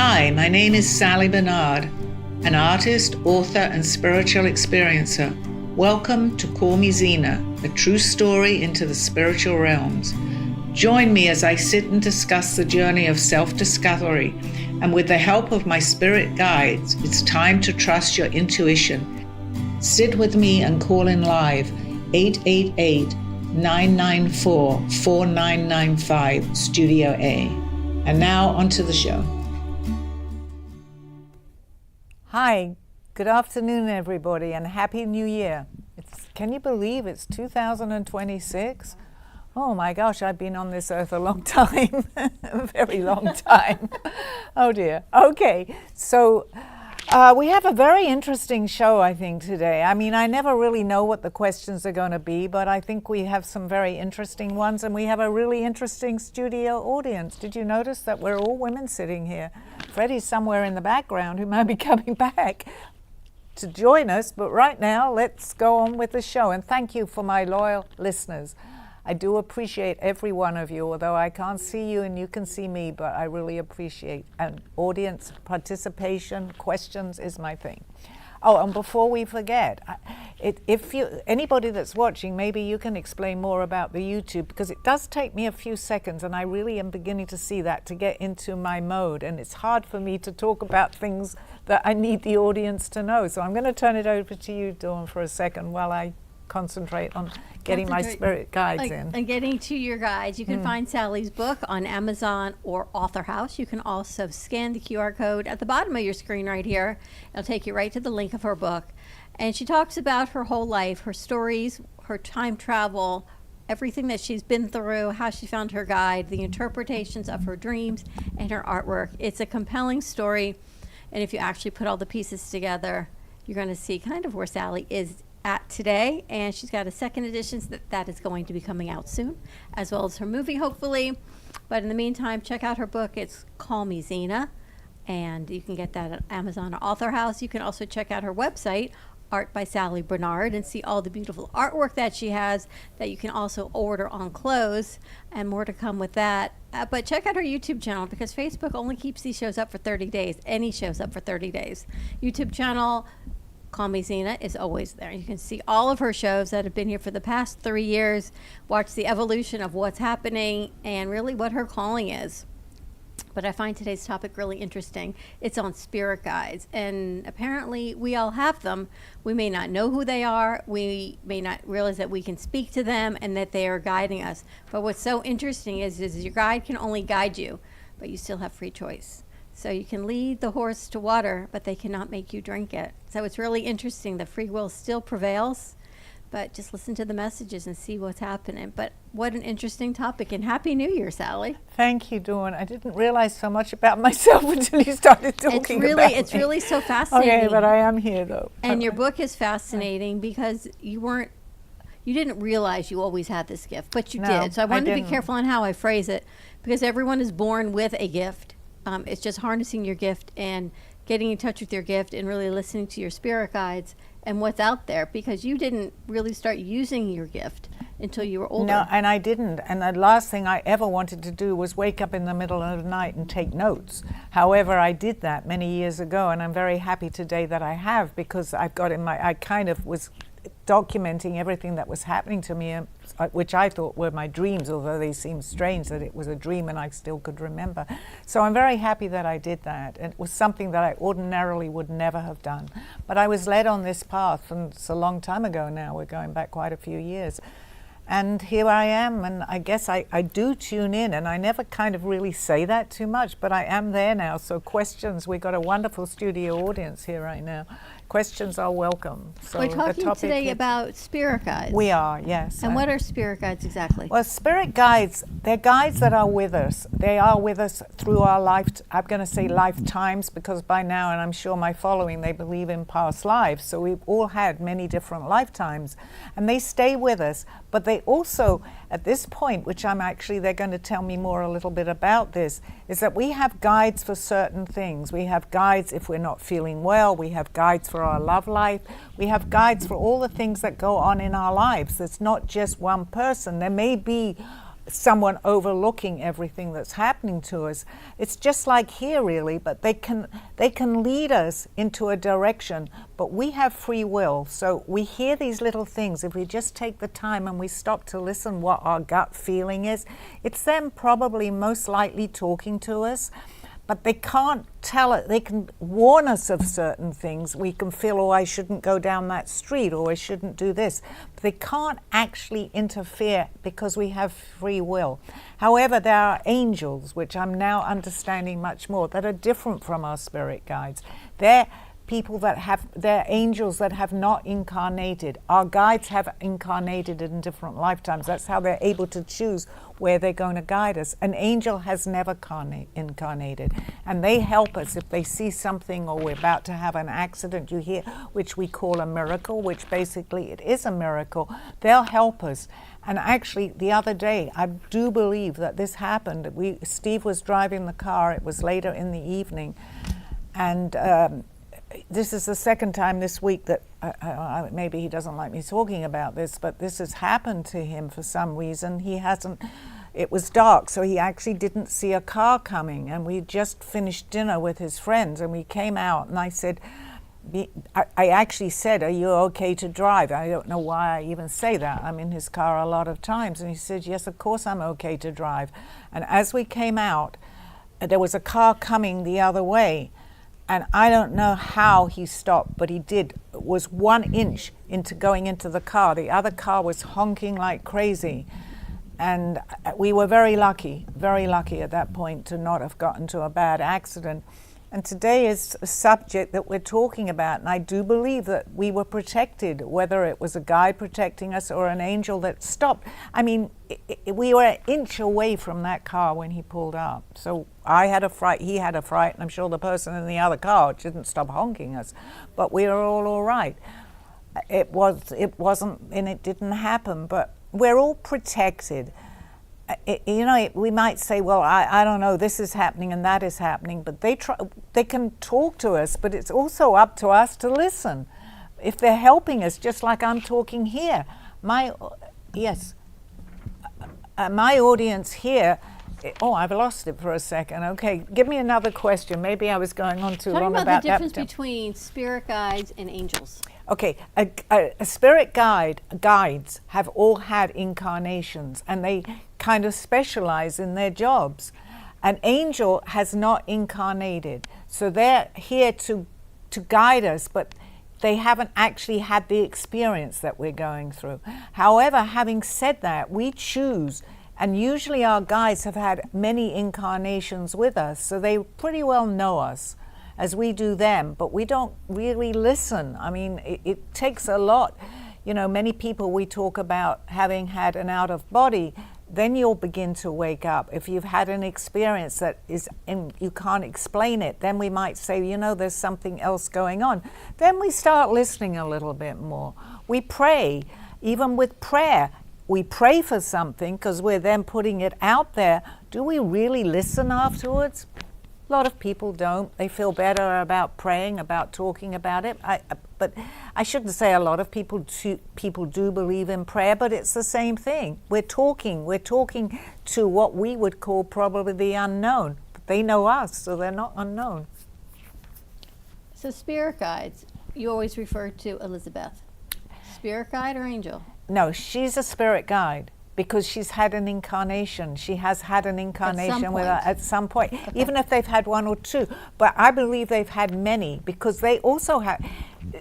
Hi, my name is Sally Bernard, an artist, author, and spiritual experiencer. Welcome to Call Me Zena, a true story into the spiritual realms. Join me as I sit and discuss the journey of self-discovery, and with the help of my spirit guides, it's time to trust your intuition. Sit with me and call in live 888-994-4995, Studio A. And now onto the show. Hi, good afternoon everybody, and Happy New Year. Can you believe it's 2026? Oh my gosh, I've been on this earth a long time, a very long time. Oh dear. Okay, so we have a very interesting show, I think, today. I mean, I never really know what the questions are going to be, but I think we have some very interesting ones, and we have a really interesting studio audience. Did you notice that we're all women sitting here? Freddie's somewhere in the background who might be coming back to join us, but right now, let's go on with the show. And thank you for my loyal listeners. I do appreciate every one of you, although I can't see you and you can see me, but I really appreciate audience participation. Questions is my thing. Oh, and before we forget, anybody that's watching, maybe you can explain more about the YouTube, because it does take me a few seconds, and I really am beginning to see that, to get into my mode, and it's hard for me to talk about things that I need the audience to know. So I'm going to turn it over to you, Dawn, for a second while I concentrate on getting my spirit guides in. And getting to your guides, you can find Sally's book on Amazon or Author House. You can also scan the QR code at the bottom of your screen right here. It'll take you right to the link of her book. And she talks about her whole life, her stories, her time travel, everything that she's been through, how she found her guide, the interpretations of her dreams, and her artwork. It's a compelling story. And if you actually put all the pieces together, you're going to see kind of where Sally is at today, and she's got a second edition that is going to be coming out soon, as well as her movie, hopefully. But in the meantime, check out her book. It's Call Me Zena, and you can get that at Amazon or Author House. You can also check out her website, Art by Sally Bernard, and see all the beautiful artwork that she has that you can also order on clothes, and more to come with that. But check out her YouTube channel, because Facebook only keeps these shows up for 30 days. Any shows up for 30 days. YouTube channel, Call Me Zena, is always there. You can see all of her shows that have been here for the past 3 years, watch the evolution of what's happening and really what her calling is. But I find today's topic really interesting. It's on spirit guides, and apparently we all have them. We may not know who they are. We may not realize that we can speak to them and that they are guiding us. But what's so interesting is your guide can only guide you, but you still have free choice. So you can lead the horse to water, but they cannot make you drink it. So it's really interesting. The free will still prevails, but just listen to the messages and see what's happening. But what an interesting topic, and Happy New Year, Sally. Thank you, Dawn. I didn't realize so much about myself until you started talking about me. It's really so fascinating. Okay, but I am here, though. And your book is fascinating because you didn't realize you always had this gift, but you did. So I wanted to be careful on how I phrase it, because everyone is born with a gift. It's just harnessing your gift and getting in touch with your gift and really listening to your spirit guides and what's out there, because you didn't really start using your gift until you were older. No, and I didn't. And the last thing I ever wanted to do was wake up in the middle of the night and take notes. However, I did that many years ago, and I'm very happy today that I have, because I've got I kind of was documenting everything that was happening to me, which I thought were my dreams, although they seemed strange that it was a dream and I still could remember. So I'm very happy that I did that. And it was something that I ordinarily would never have done. But I was led on this path, and it's a long time ago now. We're going back quite a few years. And here I am, and I guess I do tune in, and I never kind of really say that too much, but I am there now. So questions, we've got a wonderful studio audience here right now. Questions are welcome. So we're talking today about spirit guides. We are, yes. And what are spirit guides exactly? Well, spirit guides, they're guides that are with us. They are with us through our I'm going to say lifetimes, because by now, and I'm sure my following, they believe in past lives. So we've all had many different lifetimes, and they stay with us. But they also, at this point, which they're going to tell me more a little bit about this, is that we have guides for certain things. We have guides if we're not feeling well. We have guides for our love life. We have guides for all the things that go on in our lives. It's not just one person. There may be someone overlooking everything that's happening to us. It's just like here, really, but they can lead us into a direction, but we have free will. So we hear these little things. If we just take the time and we stop to listen what our gut feeling is, it's them probably most likely talking to us. But they can't tell it. They can warn us of certain things. We can feel, oh, I shouldn't go down that street, or I shouldn't do this. But they can't actually interfere because we have free will. However, there are angels, which I'm now understanding much more, that are different from our spirit guides. They're they're angels that have not incarnated. Our guides have incarnated in different lifetimes. That's how they're able to choose where they're going to guide us. An angel has never incarnated, and they help us if they see something, or we're about to have an accident, you hear, which we call a miracle, which basically it is a miracle. They'll help us. And actually, the other day, I do believe that this happened. Steve was driving the car. It was later in the evening, and this is the second time this week that maybe he doesn't like me talking about this, but this has happened to him for some reason. It was dark, so he actually didn't see a car coming, and we just finished dinner with his friends, and we came out, and I said, I actually said, are you okay to drive? I don't know why I even say that. I'm in his car a lot of times. And he said, yes, of course I'm okay to drive. And as we came out, there was a car coming the other way. And I don't know how he stopped, but he did. It was 1 inch into going into the car. The other car was honking like crazy. And we were very lucky at that point to not have gotten to a bad accident. And today is a subject that we're talking about, and I do believe that we were protected, whether it was a guide protecting us or an angel that stopped. I mean, we were an inch away from that car when he pulled up. So I had a fright, he had a fright, and I'm sure the person in the other car didn't stop honking us. But we were all right. It wasn't, and it didn't happen, but we're all protected. We might say, well, I don't know, this is happening and that is happening, but they can talk to us, but it's also up to us to listen. If they're helping us, just like I'm talking here, my audience here, I've lost it for a second. Okay, give me another question. Maybe I was going on too long about that. Talking about the difference between spirit guides and angels. Okay, a spirit guides have all had incarnations, and they kind of specialize in their jobs. An angel has not incarnated, so they're here to guide us, but they haven't actually had the experience that we're going through. However, having said that, we choose, and usually our guides have had many incarnations with us, so they pretty well know us as we do them, but we don't really listen. I mean, it takes a lot. Many people, we talk about having had an out of body, then you'll begin to wake up. If you've had an experience that is, and you can't explain it, then we might say, there's something else going on. Then we start listening a little bit more. We pray. Even with prayer, we pray for something because we're then putting it out there. Do we really listen afterwards? A lot of people don't. They feel better about praying, about talking about it. But I shouldn't say a lot of people do believe in prayer, but it's the same thing. We're talking to what we would call probably the unknown. But they know us, so they're not unknown. So spirit guides, you always refer to Elizabeth. Spirit guide or angel? No, she's a spirit guide. Because she's had an incarnation. She has had an incarnation with her at some point, okay. Even if they've had one or two. But I believe they've had many, because they also have,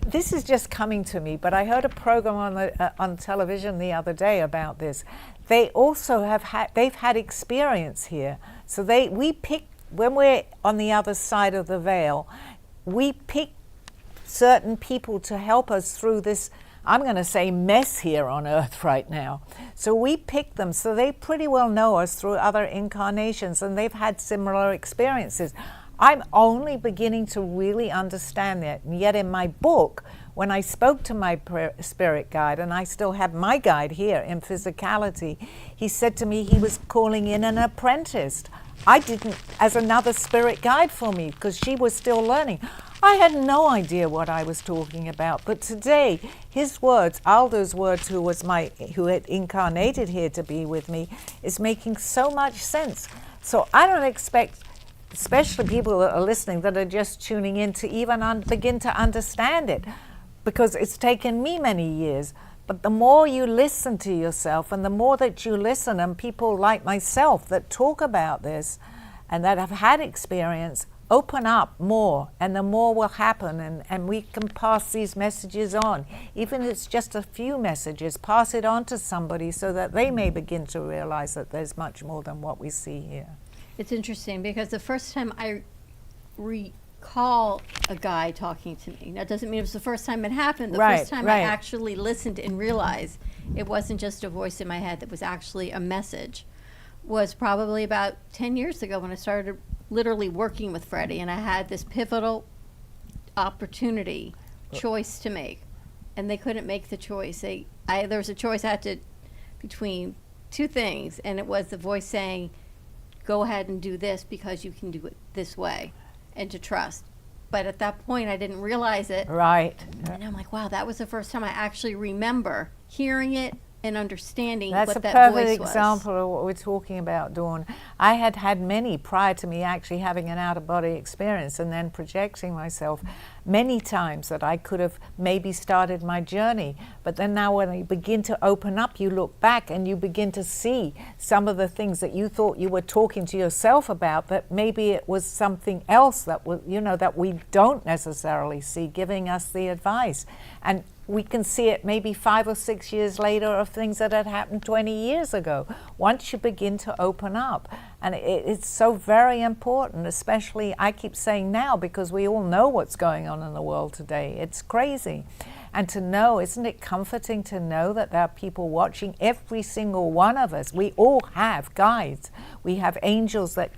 this is just coming to me, but I heard a program on television the other day about this. They also they've had experience here. So we pick, when we're on the other side of the veil, we pick certain people to help us through this, I'm going to say, mess here on earth right now. So we pick them, so they pretty well know us through other incarnations, and they've had similar experiences. I'm only beginning to really understand that, and yet in my book, when I spoke to my spirit guide, and I still have my guide here in physicality, he said to me he was calling in an apprentice. I didn't, as another spirit guide for me, because she was still learning. I had no idea what I was talking about. But today, his words, Aldo's words, who had incarnated here to be with me, is making so much sense. So I don't expect, especially people that are listening, that are just tuning in, to even begin to understand it, because it's taken me many years. But the more you listen to yourself, and the more that you listen, and people like myself that talk about this and that have had experience, open up more, and the more will happen, and we can pass these messages on. Even if it's just a few messages, pass it on to somebody so that they may begin to realize that there's much more than what we see here. It's interesting because the first time I recall a guy talking to me, that doesn't mean it was the first time it happened. The first time I actually listened and realized it wasn't just a voice in my head, that was actually a message, was probably about 10 years ago when I started literally working with Freddie, and I had this pivotal opportunity, choice to make, and they couldn't make the choice. There was a choice I had to between two things, and it was the voice saying, go ahead and do this because you can do it this way, and to trust. But at that point, I didn't realize it. Right. And I'm like, wow, that was the first time I actually remember hearing it and understanding That's what that a voice perfect was. example of what we're talking about, Dawn. I had had many prior to me actually having an out-of-body experience and then projecting myself many times that I could have maybe started my journey. But then now when you begin to open up, you look back and you begin to see some of the things that you thought you were talking to yourself about, that maybe it was something else that was, that we don't necessarily see, giving us the advice. And we can see it maybe 5 or 6 years later of things that had happened 20 years ago, once you begin to open up. And it's so very important, especially, I keep saying now, because we all know what's going on in the world today. It's crazy. And to know, isn't it comforting to know that there are people watching every single one of us? We all have guides. We have angels that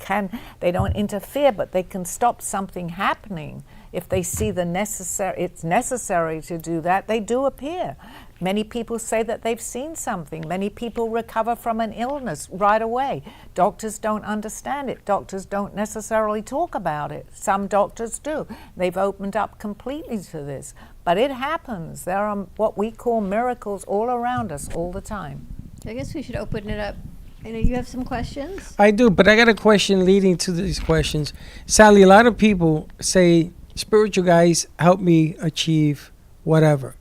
they don't interfere, but they can stop something happening. If they see it's necessary to do that, they do appear. Many people say that they've seen something. Many people recover from an illness right away. Doctors don't understand it. Doctors don't necessarily talk about it. Some doctors do. They've opened up completely to this. But it happens. There are what we call miracles all around us all the time. I guess we should open it up. You have some questions? I do, but I got a question leading to these questions. Sally, a lot of people say, spiritual guides help me achieve whatever.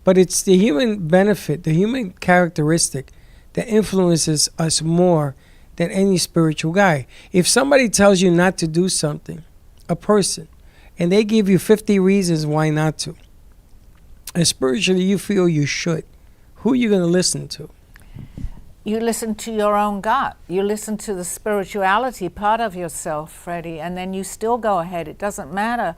But it's the human benefit, the human characteristic that influences us more than any spiritual guide. If somebody tells you not to do something, a person, and they give you 50 reasons why not to, and spiritually you feel you should, who are you going to listen to? You listen to your own gut. You listen to the spirituality part of yourself, Freddie, and then you still go ahead. It doesn't matter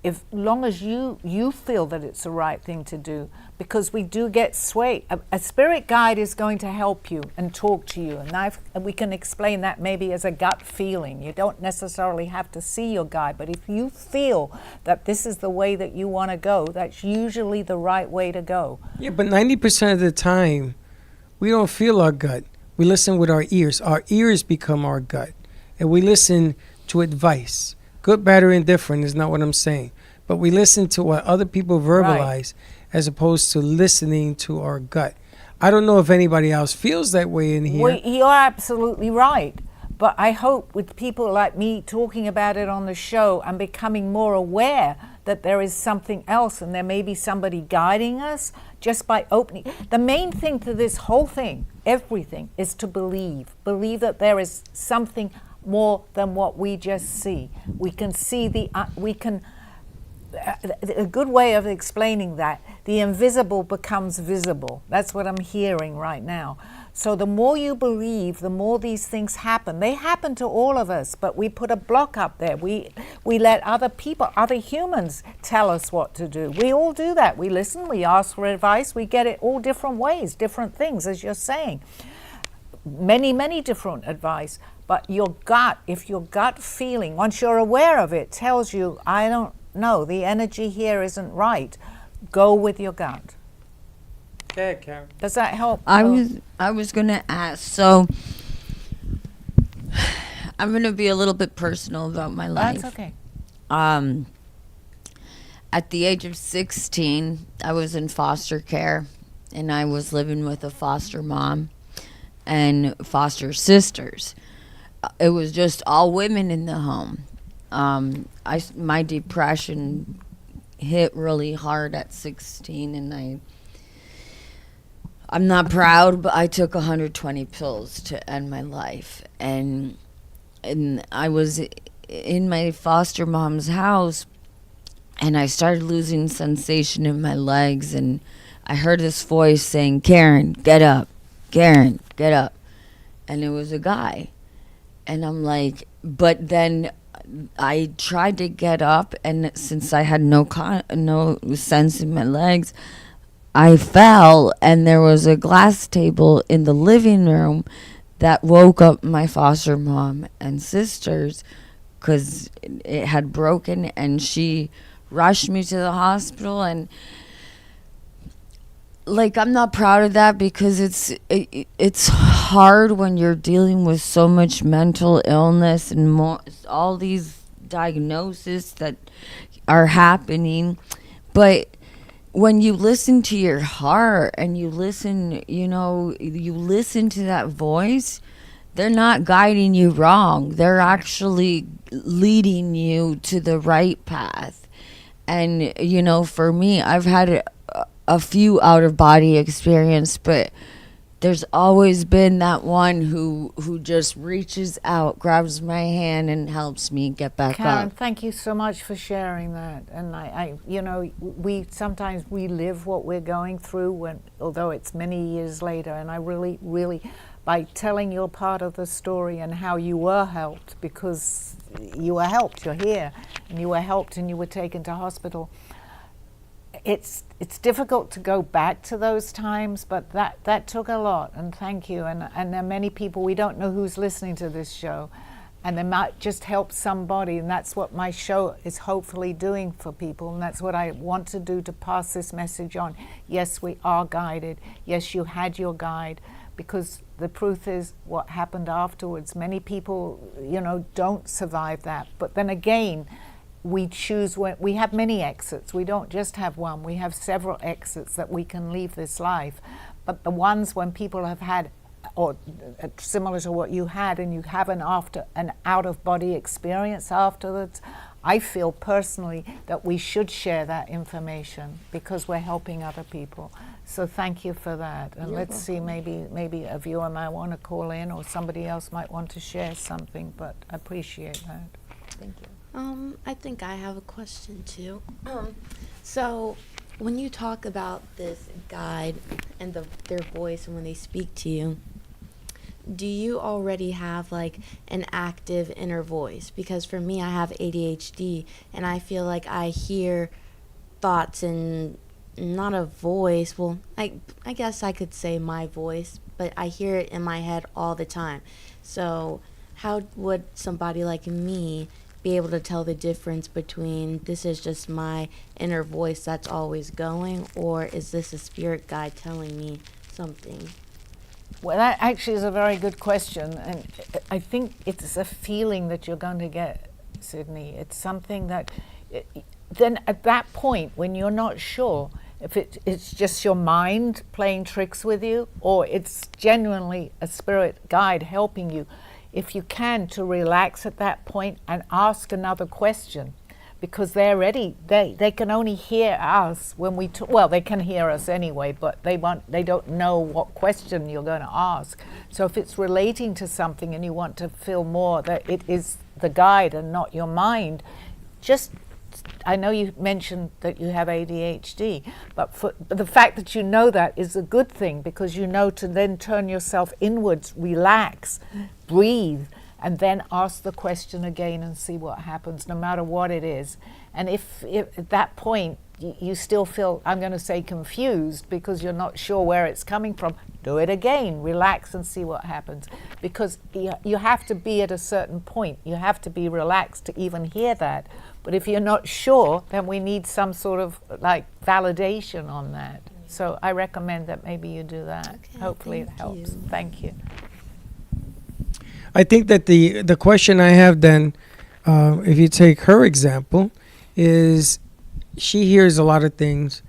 if long as you feel that it's the right thing to do, because we do get swayed. A spirit guide is going to help you and talk to you, and we can explain that maybe as a gut feeling. You don't necessarily have to see your guide, but if you feel that this is the way that you want to go, that's usually the right way to go. Yeah, but 90% of the time, we don't feel our gut. We listen with our ears. Our ears become our gut, and we listen to advice. Good, bad, or indifferent is not what I'm saying. But we listen to what other people verbalize as opposed to listening to our gut. I don't know if anybody else feels that way in here. Well, you're absolutely right. But I hope with people like me talking about it on the show and becoming more aware that there is something else and there may be somebody guiding us just by opening. The main thing to this whole thing, everything, is to believe. Believe that there is something more than what we just see. We can see a good way of explaining that, the invisible becomes visible. That's what I'm hearing right now. So the more you believe, the more these things happen. They happen to all of us, but we put a block up there. We let other people, other humans tell us what to do. We all do that. We listen, we ask for advice, we get it all different ways, different things, as you're saying. Many, many different advice. But your gut, if your gut feeling, once you're aware of it, tells you, I don't know, the energy here isn't right, go with your gut. Yeah, Karen. Does that help? I was going to ask. So I'm going to be a little bit personal about my life. That's okay. At the age of 16, I was in foster care, and I was living with a foster mom and foster sisters. It was just all women in the home. My depression hit really hard at 16, and I'm not proud, but I took 120 pills to end my life, and I was in my foster mom's house, and I started losing sensation in my legs, and I heard this voice saying, "Karen, get up. Karen, get up." And it was a guy. And I'm like, but then I tried to get up, and since I had no sense in my legs, I fell, and there was a glass table in the living room that woke up my foster mom and sisters because it had broken, and she rushed me to the hospital. And like, I'm not proud of that because it's hard when you're dealing with so much mental illness and all these diagnoses that are happening. But when you listen to your heart and you listen to that voice, they're not guiding you wrong. They're actually leading you to the right path. And, for me, I've had a few out-of-body experience, but there's always been that one who just reaches out, grabs my hand, and helps me get back Karen, up. thank you so much for sharing that. And we sometimes relive what we're going through although it's many years later. And I really, really, by telling your part of the story and how you were helped, because you were helped, you're here, and you were helped and you were taken to hospital. It's difficult to go back to those times, but that took a lot, and thank you. And there are many people, we don't know who's listening to this show, and they might just help somebody, and that's what my show is hopefully doing for people, and that's what I want to do, to pass this message on. Yes, we are guided. Yes, you had your guide, because the truth is what happened afterwards. Many people, don't survive that. But then again, we choose we have many exits. We don't just have one. We have several exits that we can leave this life. But the ones when people have had, or similar to what you had, and you have an out-of-body experience afterwards, I feel personally that we should share that information because we're helping other people. So thank you for that. And let's see, maybe a viewer might want to call in, or somebody else might want to share something, but I appreciate that. Thank you. I think I have a question too. So when you talk about this guide and their voice and when they speak to you, do you already have like an active inner voice? Because for me, I have ADHD, and I feel like I hear thoughts and not a voice. Well, I guess I could say my voice, but I hear it in my head all the time. So how would somebody like me be able to tell the difference between this is just my inner voice that's always going, or is this a spirit guide telling me something? Well, that actually is a very good question, and I think it's a feeling that you're going to get, Sydney. It's something that, then at that point, when you're not sure if it's just your mind playing tricks with you, or it's genuinely a spirit guide helping you, if you can, to relax at that point and ask another question, because they're ready. They can only hear us when we talk. Well, they can hear us anyway, but they don't know what question you're going to ask. So if it's relating to something and you want to feel more that it is the guide and not your mind, I know you mentioned that you have ADHD, but the fact that you know that is a good thing, because you know to then turn yourself inwards, relax, breathe, and then ask the question again and see what happens, no matter what it is. And if at that point you still feel, I'm going to say, confused because you're not sure where it's coming from, do it again, relax and see what happens. Because you have to be at a certain point. You have to be relaxed to even hear that. But if you're not sure, then we need some sort of like validation on that. So I recommend that maybe you do that. Okay, hopefully it thank helps. you. Thank you. I think that the question I have then, if you take her example, is she hears a lot of things,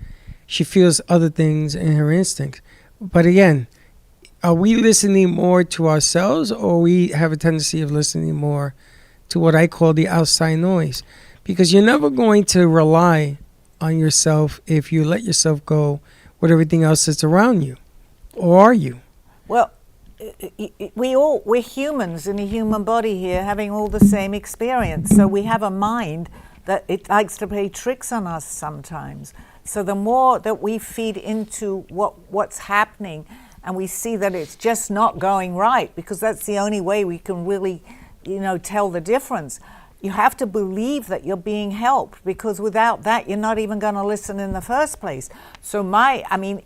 she feels other things in her instincts. But again, are we listening more to ourselves, or we have a tendency of listening more to what I call the outside noise? Because you're never going to rely on yourself if you let yourself go with everything else that's around you. Or are you? Well, we're humans in a human body here having all the same experience. So we have a mind that it likes to play tricks on us sometimes. So the more that we feed into what's happening, and we see that it's just not going right, because that's the only way we can really, tell the difference. You have to believe that you're being helped, because without that, you're not even going to listen in the first place. So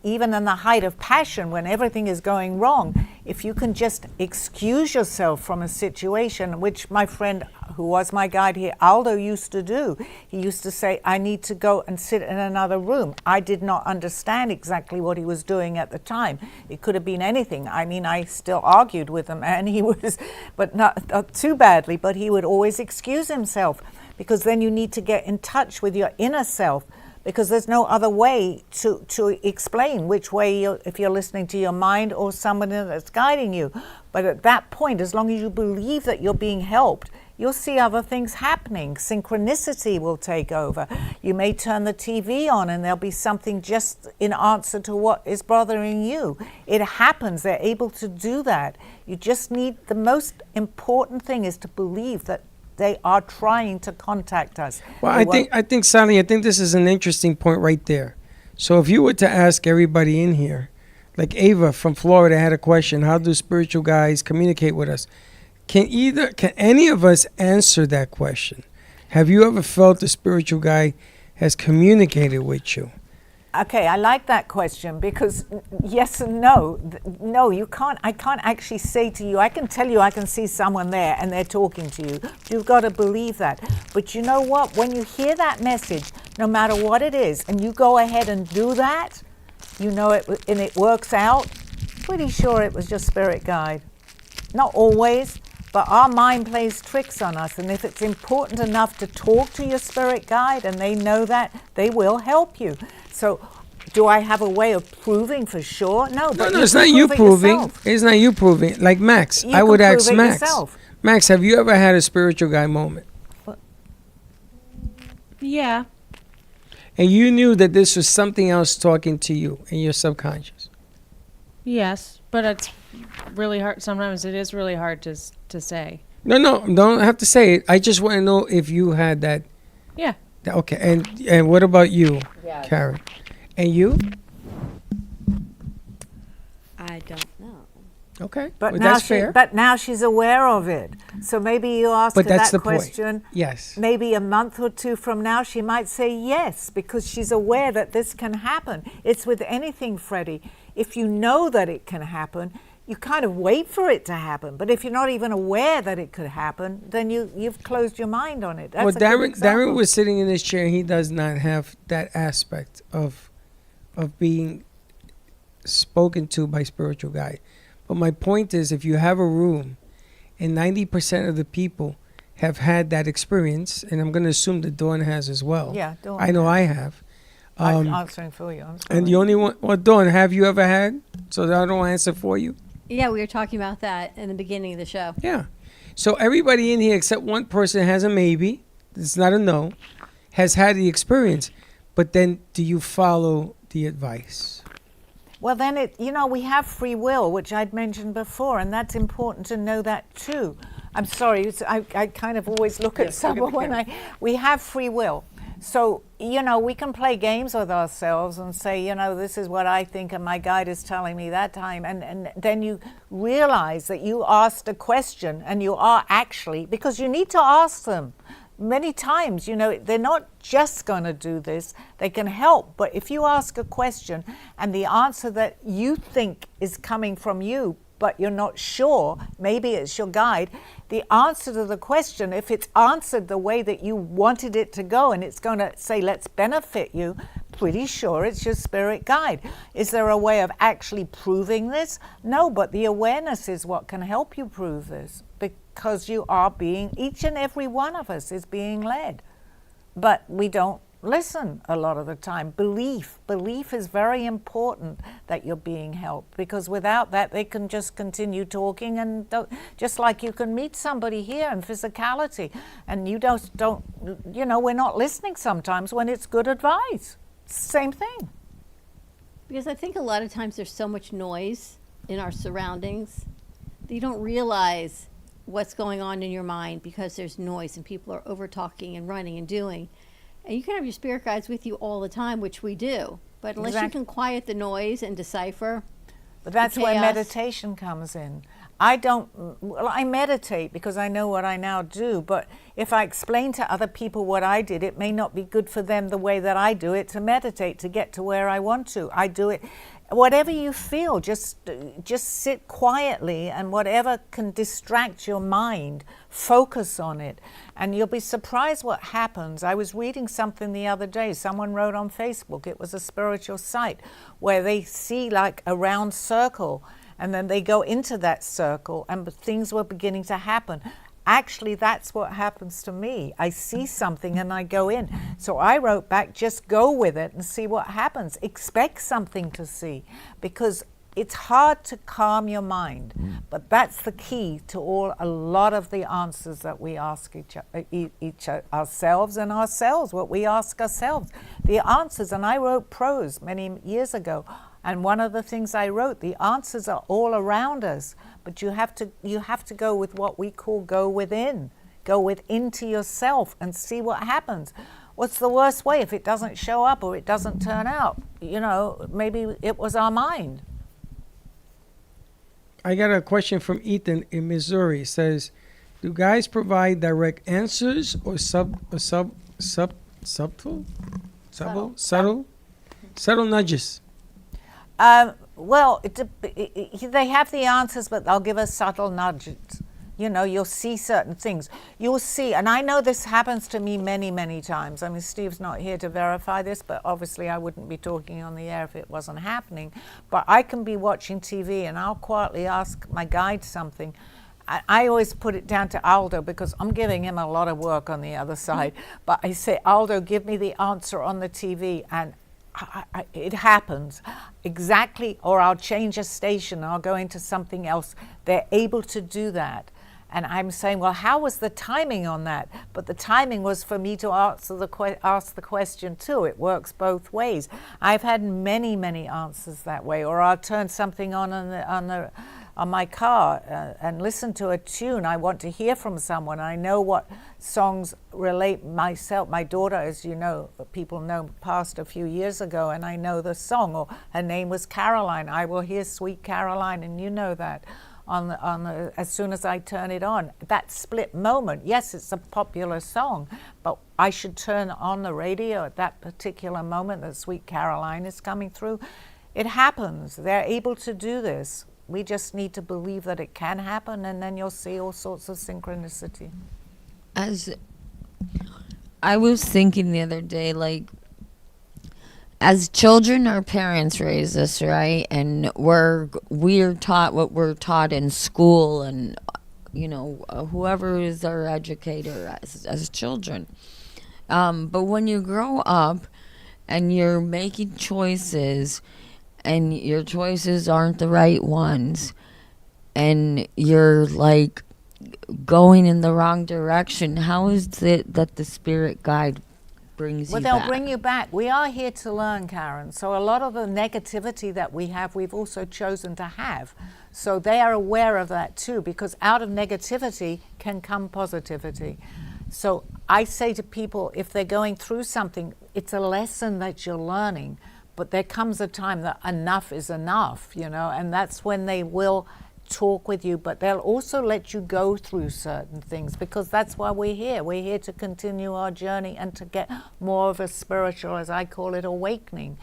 even in the height of passion, when everything is going wrong, if you can just excuse yourself from a situation, which my friend who was my guide here, Aldo, used to do. He used to say, I need to go and sit in another room. I did not understand exactly what he was doing at the time. It could have been anything. I still argued with him, and he was, but not too badly, but he would always excuse himself, because then you need to get in touch with your inner self, because there's no other way to explain which way if you're listening to your mind or someone that's guiding you. But at that point, as long as you believe that you're being helped, you'll see other things happening. Synchronicity will take over. You may turn the TV on and there'll be something just in answer to what is bothering you. It happens. They're able to do that. You just need, the most important thing is to believe that they are trying to contact us. Well, I think, Sally, I think this is an interesting point right there. So if you were to ask everybody in here, like Ava from Florida had a question, how do spiritual guides communicate with us? Can any of us answer that question? Have you ever felt the spiritual guide has communicated with you? Okay, I like that question, because yes and no. No, you can't. I can't actually say to you, I can tell you I can see someone there and they're talking to you. You've got to believe that. But you know what? When you hear that message, no matter what it is, and you go ahead and do that, and it works out, pretty sure it was your spirit guide. Not always, but our mind plays tricks on us. And if it's important enough to talk to your spirit guide and they know that, they will help you. So do I have a way of proving for sure? No, but no, it's not you proving. It's not you proving. Like Max, I would ask Max. Yourself. Max, have you ever had a spiritual guide moment? Yeah. And you knew that this was something else talking to you in your subconscious? Yes, but it's really hard. Sometimes it is really hard to say. No, don't have to say it. I just want to know if you had that. Yeah. Okay, and what about you, Karen? And you? I don't know. Okay, But well, now that's fair. But now she's aware of it. So maybe you ask But her that's that the point. question. Yes. Maybe a month or two from now, she might say yes, because she's aware that this can happen. It's with anything, Freddie. If you know that it can happen, you kind of wait for it to happen. But if you're not even aware that it could happen, then you've closed your mind on it. That's Well, a good example. Darren was sitting in this chair. He does not have that aspect of being spoken to by spiritual guide. But my point is, if you have a room and 90% of the people have had that experience, and I'm going to assume that Dawn has as well. Yeah, Dawn I know has. I have. I'm answering for you. I'm sorry. And the only one, well, Dawn, have you ever had? So that I don't answer for you. Yeah, we were talking about that in the beginning of the show. Yeah. So everybody in here except one person has a maybe. It's not a no. Has had the experience. But then do you follow the advice? Well, then we have free will, which I'd mentioned before, and that's important to know that too. I'm sorry, I kind of always look at someone when we have free will. So, we can play games with ourselves and say, this is what I think and my guide is telling me that time. And then you realize that you asked a question, and you are actually, because you need to ask them. Many times, they're not just going to do this, they can help. But if you ask a question and the answer that you think is coming from you, but you're not sure, maybe it's your guide, the answer to the question, if it's answered the way that you wanted it to go and it's going to say, let's benefit you, pretty sure it's your spirit guide. Is there a way of actually proving this? No, but the awareness is what can help you prove this. because you are being, each and every one of us is being led. But we don't listen a lot of the time. Belief is very important, that you're being helped, because without that they can just continue talking, and just like you can meet somebody here in physicality and you don't we're not listening sometimes when it's good advice. Same thing. Because I think a lot of times there's so much noise in our surroundings that you don't realize what's going on in your mind, because there's noise and people are over talking and running and doing. And you can have your spirit guides with you all the time, which we do. But unless you can quiet the noise and decipher. But that's where meditation comes in. I meditate because I know what I now do, but if I explain to other people what I did, it may not be good for them the way that I do it to meditate, to get to where I want to. I do it, whatever you feel, just sit quietly, and whatever can distract your mind, focus on it, and you'll be surprised what happens. I was reading something the other day, someone wrote on Facebook, it was a spiritual site, where they see like a round circle, and then they go into that circle, and things were beginning to happen. Actually, that's what happens to me. I see something and I go in. So I wrote back, just go with it and see what happens. Expect something to see, because it's hard to calm your mind. But that's the key to a lot of the answers that we ask ourselves, what we ask ourselves. The answers, and I wrote prose many years ago, and one of the things I wrote, the answers are all around us, but you have to go with what we call go within. Go within to yourself and see what happens. What's the worst way if it doesn't show up or it doesn't turn out? Maybe it was our mind. I got a question from Ethan in Missouri. It says, do guys provide direct answers or subtle nudges? Well, they have the answers, but they'll give us subtle nudges. You'll see certain things. You'll see, and I know this happens to me many, many times. I mean, Steve's not here to verify this, but obviously I wouldn't be talking on the air if it wasn't happening. But I can be watching TV and I'll quietly ask my guide something. I always put it down to Aldo, because I'm giving him a lot of work on the other side. But I say, Aldo, give me the answer on the TV, and it happens exactly, or I'll change a station, I'll go into something else. They're able to do that. And I'm saying, well, how was the timing on that? But the timing was for me to ask the question too. It works both ways. I've had many, many answers that way. Or I'll turn something on my car and listen to a tune. I want to hear from someone. I know what songs relate myself. My daughter, as you know, people know, passed a few years ago, and I know the song. Or her name was Caroline. I will hear Sweet Caroline, and you know that. As soon as I turn it on, that split moment, yes, it's a popular song, but I should turn on the radio at that particular moment that Sweet Caroline is coming through. It happens. They're able to do this. We just need to believe that it can happen, and then you'll see all sorts of synchronicity. As I was thinking the other day, like, as children, our parents raise us, right? And we're taught what we're taught in school, and whoever is our educator as children. But when you grow up and you're making choices, and your choices aren't the right ones, and you're like going in the wrong direction, how is it that the spirit guide brings you back? Well, they'll bring you back. We are here to learn, Karen. So a lot of the negativity that we have, we've also chosen to have. So they are aware of that too, because out of negativity can come positivity. So I say to people, if they're going through something, it's a lesson that you're learning, but there comes a time that enough is enough, and that's when they will talk with you, but they'll also let you go through certain things, because that's why we're here. We're here to continue our journey and to get more of a spiritual, as I call it, awakening.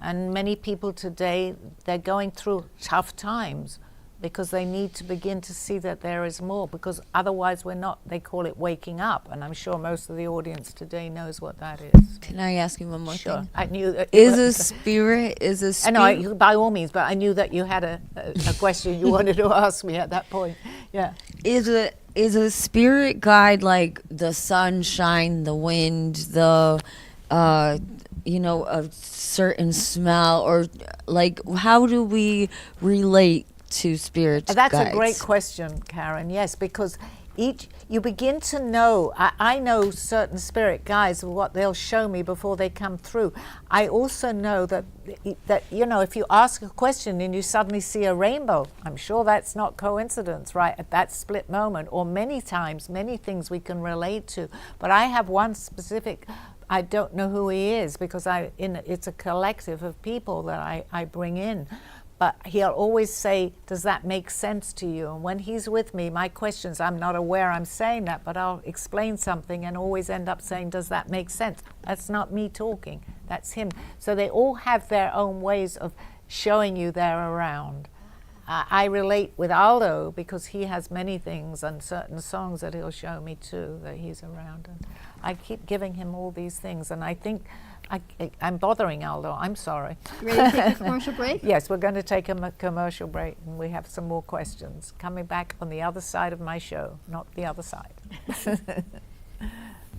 And many people today, they're going through tough times because they need to begin to see that there is more, because otherwise we're not, they call it waking up, and I'm sure most of the audience today knows what that is. Can I ask you one more thing? I knew that Is a spirit? No, by all means, but I knew that you had a question you wanted to ask me at that point. Yeah. Is it Is a spirit guide like the sunshine, the wind, the a certain smell, or like how do we relate to spirits That's guides? a great question, Karen. Yes, because you begin to know. I know certain spirit guides, what they'll show me before they come through. I also know that if you ask a question and you suddenly see a rainbow, I'm sure that's not coincidence, right? At that split moment, or many times, many things we can relate to. But I have one specific. I don't know who he is because it's a collective of people that I bring in. But he'll always say, does that make sense to you? And when he's with me, my questions, I'm not aware I'm saying that, but I'll explain something and always end up saying, does that make sense? That's not me talking, that's him. So they all have their own ways of showing you they're around. I relate with Aldo because he has many things and certain songs that he'll show me too, that he's around. And I keep giving him all these things, and I think I'm bothering Aldo. I'm sorry. Ready to take a commercial break? Yes, we're going to take a commercial break, and we have some more questions coming back on the other side of my show, not the other side.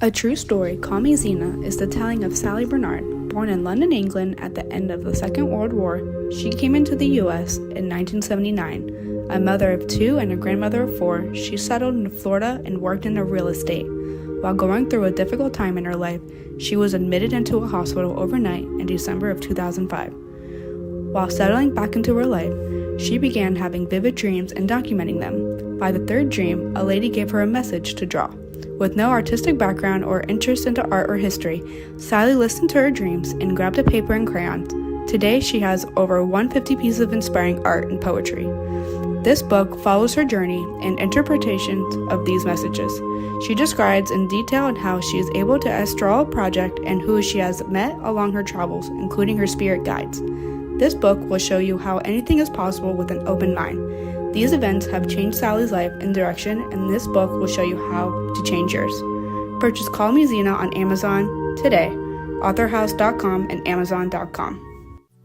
A true story, Call Me Zena, is the telling of Sally Bernard. Born in London, England at the end of the Second World War, she came into the U.S. in 1979. A mother of 2 and a grandmother of 4, she settled in Florida and worked in real estate. While going through a difficult time in her life, she was admitted into a hospital overnight in December of 2005. While settling back into her life, she began having vivid dreams and documenting them. By the 3rd dream, a lady gave her a message to draw. With no artistic background or interest into art or history, Sally listened to her dreams and grabbed a paper and crayons. Today, she has over 150 pieces of inspiring art and poetry. This book follows her journey and interpretations of these messages. She describes in detail on how she is able to astral a project and who she has met along her travels, including her spirit guides. This book will show you how anything is possible with an open mind. These events have changed Sally's life and direction, and this book will show you how to change yours. Purchase Call Me Zena on Amazon today, authorhouse.com and amazon.com.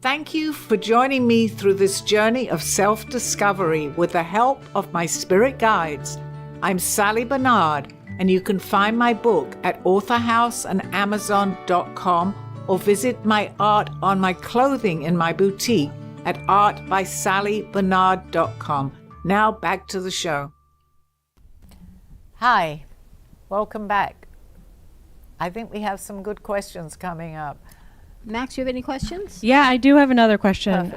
Thank you for joining me through this journey of self-discovery with the help of my spirit guides. I'm Sally Bernard, and you can find my book at authorhouse and amazon.com, or visit my art on my clothing in my boutique at artbysallybernard.com. Now back to the show. Hi, welcome back. I think we have some good questions coming up. Max, you have any questions? Yeah, I do have another question.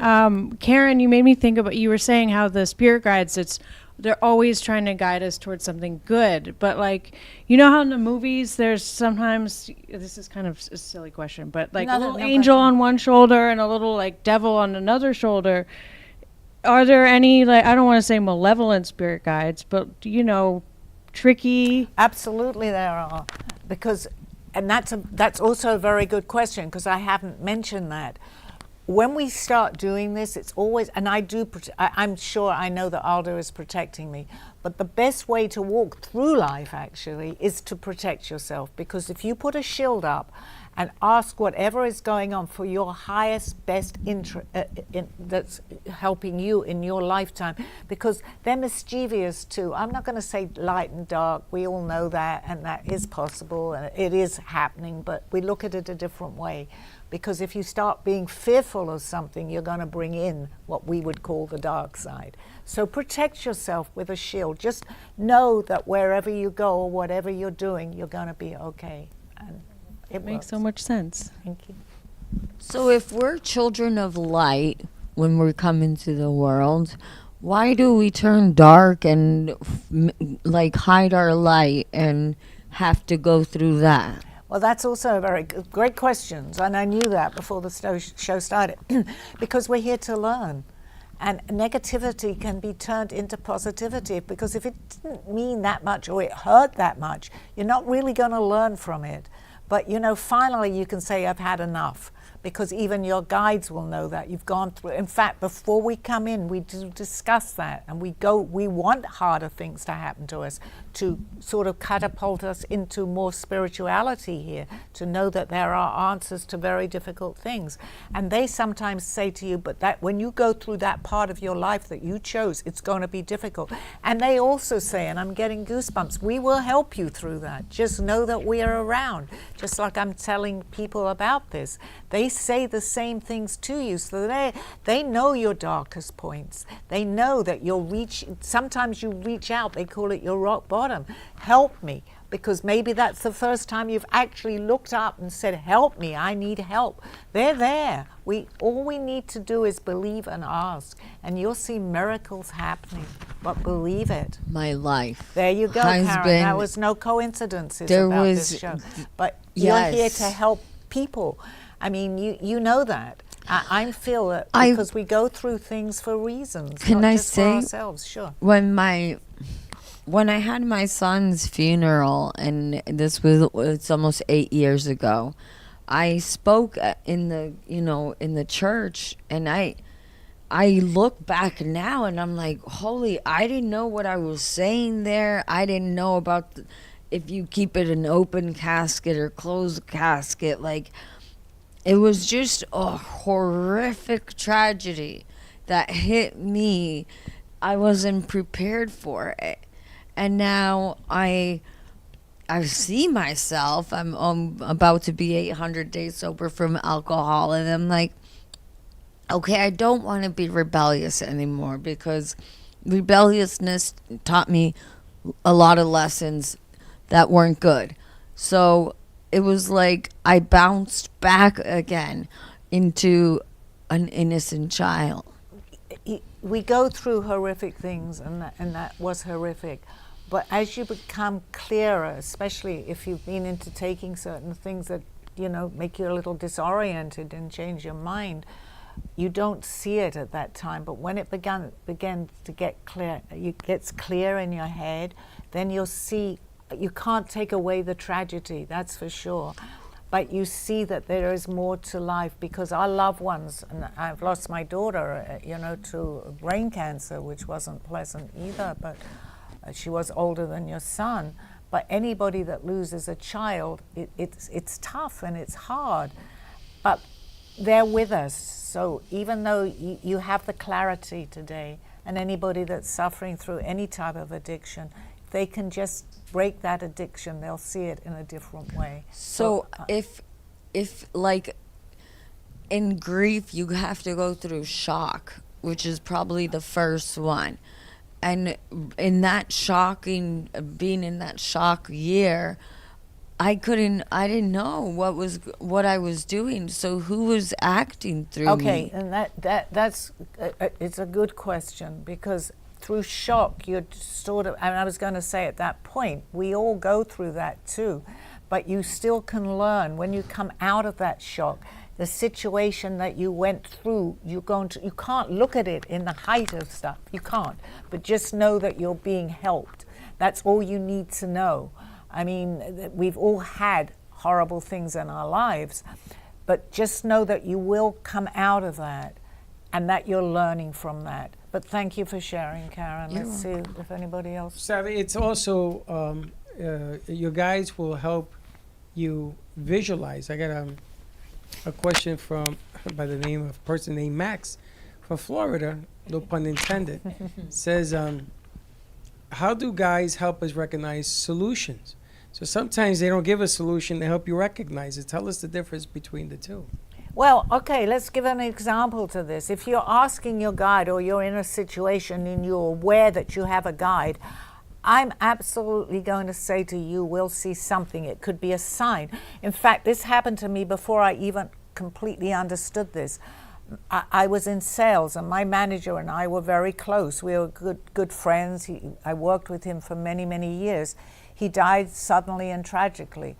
Karen, you made me think about, you were saying how the spirit guides, they're always trying to guide us towards something good. But like, you know how in the movies there's sometimes, this is kind of a silly question, but like a little angel on one shoulder and a little like devil on another shoulder. Are there any, like, I don't want to say malevolent spirit guides, but tricky? Absolutely there are, because, and that's also a very good question, because I haven't mentioned that. When we start doing this, it's always, and I'm sure I know that Aldo is protecting me, but the best way to walk through life actually is to protect yourself, because if you put a shield up and ask whatever is going on for your highest, best interest that's helping you in your lifetime, because they're mischievous too. I'm not going to say light and dark. We all know that, and that is possible, and it is happening, but we look at it a different way. Because if you start being fearful of something, you're going to bring in what we would call the dark side. So protect yourself with a shield. Just know that wherever you go or whatever you're doing, you're going to be okay. And it Makes works. so much sense. Thank you. So if we're children of light when we're coming to the world, why do we turn dark and like hide our light and have to go through that? Well, that's also a very great question, and I knew that before the show started, because we're here to learn. And negativity can be turned into positivity, because if it didn't mean that much or it hurt that much, you're not really going to learn from it. But, finally you can say, I've had enough. because even your guides will know that you've gone through. In fact, before we come in, we do discuss that, and we want harder things to happen to us to sort of catapult us into more spirituality here, to know that there are answers to very difficult things. And they sometimes say to you, but that when you go through that part of your life that you chose, it's going to be difficult. And they also say, and I'm getting goosebumps, we will help you through that. Just know that we are around. Just like I'm telling people about this, they say the same things to you, so they know your darkest points. They know that sometimes you reach out, they call it your rock bottom. Help me, because maybe that's the first time you've actually looked up and said, help me, I need help. They're there. All we need to do is believe and ask, and you'll see miracles happening, but believe it. My life. There you go, has Karen. been- There was no coincidences There about was- this show. But Yes. you're here to help people. I mean, you know that. I feel that I- because we go through things for reasons, Can not I just for say- ourselves. Sure. When I had my son's funeral, and it's almost 8 years ago, I spoke in the church, and I look back now and I'm like, holy, I didn't know what I was saying there. I didn't know about if you keep it an open casket or closed casket. Like, it was just a horrific tragedy that hit me. I wasn't prepared for it. And now I see myself. I'm about to be 800 days sober from alcohol, and I'm like, okay, I don't want to be rebellious anymore, because rebelliousness taught me a lot of lessons that weren't good. So it was like I bounced back again into an innocent child. We go through horrific things, and that was horrific. But as you become clearer, especially if you've been into taking certain things that, make you a little disoriented and change your mind, you don't see it at that time. But when it began to get clear, it gets clear in your head, then you'll see, you can't take away the tragedy, that's for sure. But you see that there is more to life, because our loved ones, and I've lost my daughter, to brain cancer, which wasn't pleasant either, but she was older than your son. But anybody that loses a child, it's tough and it's hard. But they're with us. So even though you have the clarity today, and anybody that's suffering through any type of addiction, if they can just break that addiction, they'll see it in a different way. So if like in grief, you have to go through shock, which is probably the first one. And in that being in that shock year, I didn't know what I was doing. So who was acting through me? Okay, and that's it's a good question, because through shock, you're sort of, and I was going to say at that point, we all go through that too, but you still can learn when you come out of that shock. The situation that you went through, you can't look at it in the height of stuff. You can't, but just know that you're being helped. That's all you need to know. I mean, we've all had horrible things in our lives, but just know that you will come out of that, and that you're learning from that. But thank you for sharing, Karen. Let's see if anybody else. Sally, it's also your guides will help you visualize. I got a question by the name of a person named Max from Florida, no pun intended. Says, how do guides help us recognize solutions? So sometimes they don't give a solution, they help you recognize it. Tell us the difference between the two. Well, okay, let's give an example to this. If you're asking your guide, or you're in a situation and you're aware that you have a guide, I'm absolutely going to say to you, we'll see something. It could be a sign. In fact, this happened to me before I even completely understood this. I was in sales, and my manager and I were very close. We were good friends. I worked with him for many, many years. He died suddenly and tragically.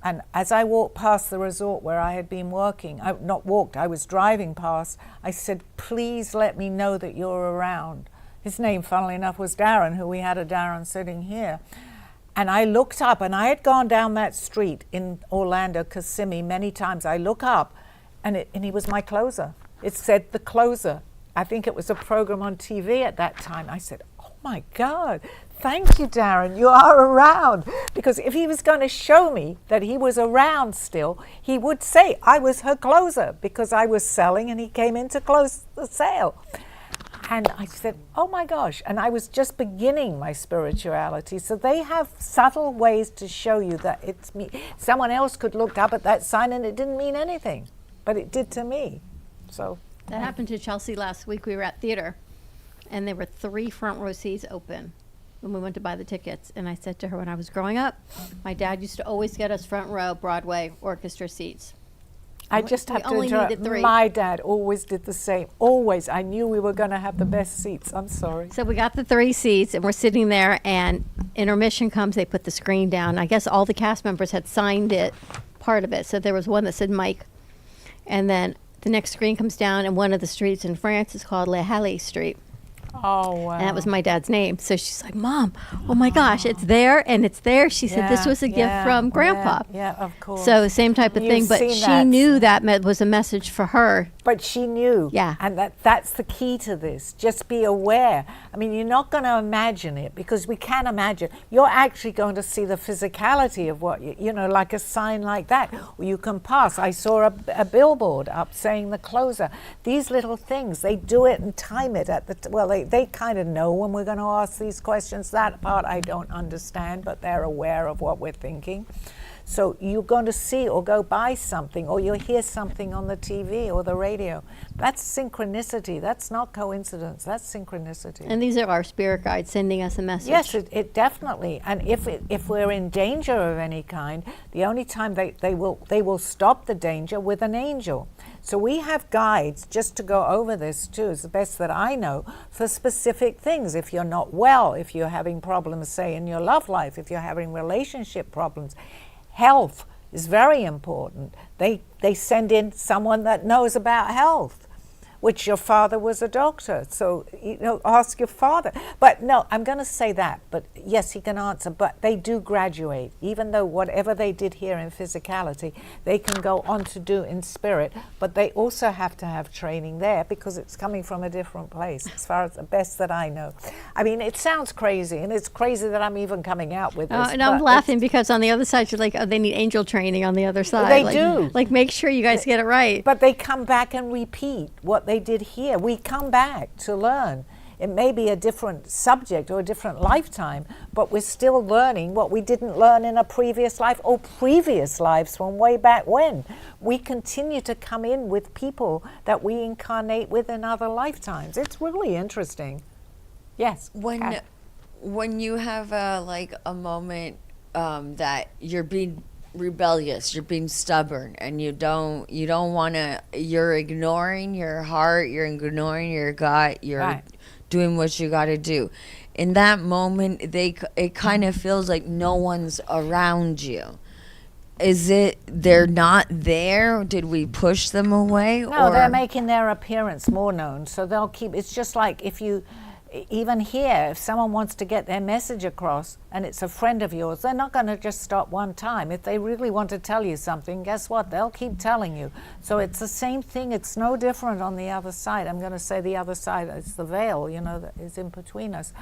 And as I walked past the resort where I had been working, I was driving past, I said, please let me know that you're around. His name, funnily enough, was Darren, who we had a Darren sitting here. And I looked up, and I had gone down that street in Orlando, Kissimmee, many times. I look up, and he was my closer. It said The Closer. I think it was a program on TV at that time. I said, oh my God, thank you, Darren, you are around. Because if he was going to show me that he was around still, he would say I was her closer because I was selling and he came in to close the sale. And I said, oh my gosh, and I was just beginning my spirituality. So they have subtle ways to show you that it's me. Someone else could look up at that sign and it didn't mean anything, but it did to me. So That happened to Chelsea last week. We were at theater, and there were 3 front row seats open when we went to buy the tickets. And I said to her, when I was growing up, my dad used to always get us front row Broadway orchestra seats. I just have We to only interrupt. needed 3. My dad always did the same. Always. I knew we were going to have the best seats. I'm sorry. So we got the 3 seats, and we're sitting there, and intermission comes, they put the screen down. I guess all the cast members had signed it, part of it. So there was one that said Mike, and then the next screen comes down, and one of the streets in France is called Le Halle Street. Oh, wow. And that was my dad's name. So she's like, Mom, oh my gosh, it's there and it's there. She said this was a gift from Grandpa. Yeah, of course. So same type of You've thing, but seen she that. knew that was a message for her. But she knew. Yeah. And that's the key to this. Just be aware. I mean, you're not going to imagine it because we can imagine. You're actually going to see the physicality of what, you know, like a sign like that. Or you can pass. I saw a billboard up saying The Closer. These little things, they do it and time it at the, well, they kind of know when we're going to ask these questions. That part I don't understand, but they're aware of what we're thinking. So you're going to see or go by something, or you'll hear something on the TV or the radio. That's synchronicity. That's not coincidence. That's synchronicity. And these are our spirit guides sending us a message. Yes, it definitely. And if we're in danger of any kind, the only time they will stop the danger with an angel. So we have guides, just to go over this too, is the best that I know, for specific things. If you're not well, if you're having problems, say, in your love life, if you're having relationship problems, health is very important. They send in someone that knows about health, which your father was a doctor. So, you know, ask your father. But no, I'm going to say that. But yes, he can answer. But they do graduate. Even though whatever they did here in physicality, they can go on to do in spirit. But they also have to have training there because it's coming from a different place, as far as the best that I know. I mean, it sounds crazy, and it's crazy that I'm even coming out with this. And I'm laughing because on the other side, you're like, oh, they need angel training on the other side. They like, do. Like, make sure you guys get it right. But they come back and repeat what they did here. We come back to learn. It may be a different subject or a different lifetime, but we're still learning what we didn't learn in a previous life or previous lives from way back when. We continue to come in with people that we incarnate with in other lifetimes. It's really interesting. Yes. Kat? When you have a moment that you're being rebellious, you're being stubborn, and you don't want to, you're ignoring your heart, you're ignoring your gut, you're Right. doing what you got to do. In that moment, it kind of feels like no one's around you. Is it they're not there? Did we push them away? No, or? they're making their appearance more known, so they'll keep. It's just like if you, even here, if someone wants to get their message across and it's a friend of yours, they're not going to just stop one time. If they really want to tell you something, guess what? They'll keep telling you. So it's the same thing. It's no different on the other side. I'm going to say the other side is the veil, you know, that is in between us.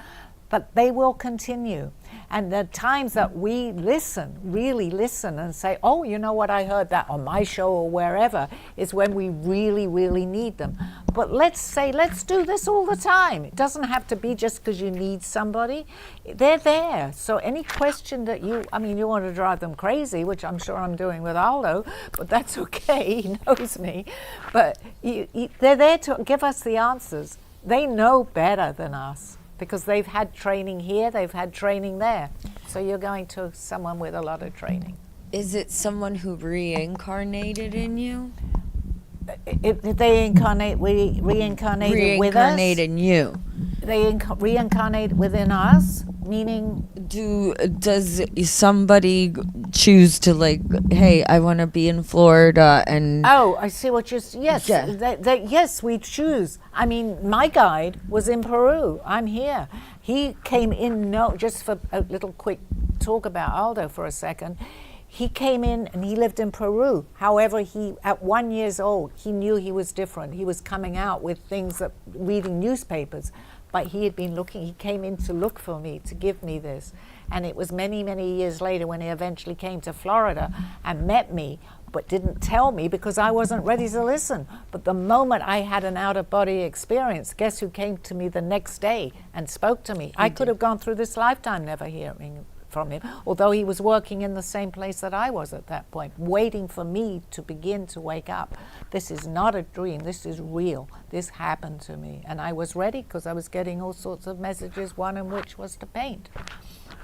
But they will continue. And the times that we listen, really listen and say, oh, you know what, I heard that on my show or wherever, is when we really, really need them. But let's do this all the time. It doesn't have to be just because you need somebody. They're there. So any question that you want to drive them crazy, which I'm sure I'm doing with Aldo, but that's okay, he knows me. But they're there to give us the answers. They know better than us, because they've had training here, they've had training there. So you're going to someone with a lot of training. Is it someone who reincarnated in you? If they reincarnated with us? Reincarnate in you. They reincarnate within us, meaning? Does somebody choose to hey, I want to be in Florida and... Oh, I see what you're... Yes, Yeah. Yes, we choose. I mean, my guide was in Peru. I'm here. He came in, just for a little quick talk about Aldo for a second. he came in and he lived in Peru. However, he, at 1 year old, he knew he was different. He was coming out with things that, reading newspapers, but he had been looking, he came in to look for me, to give me this. And it was many, many years later when he eventually came to Florida and met me, but didn't tell me because I wasn't ready to listen. But the moment I had an out-of-body experience, guess who came to me the next day and spoke to me? I could have gone through this lifetime never hearing from him, although he was working in the same place that I was at that point, waiting for me to begin to wake up. This is not a dream, this is real. This happened to me. And I was ready because I was getting all sorts of messages, one of which was to paint,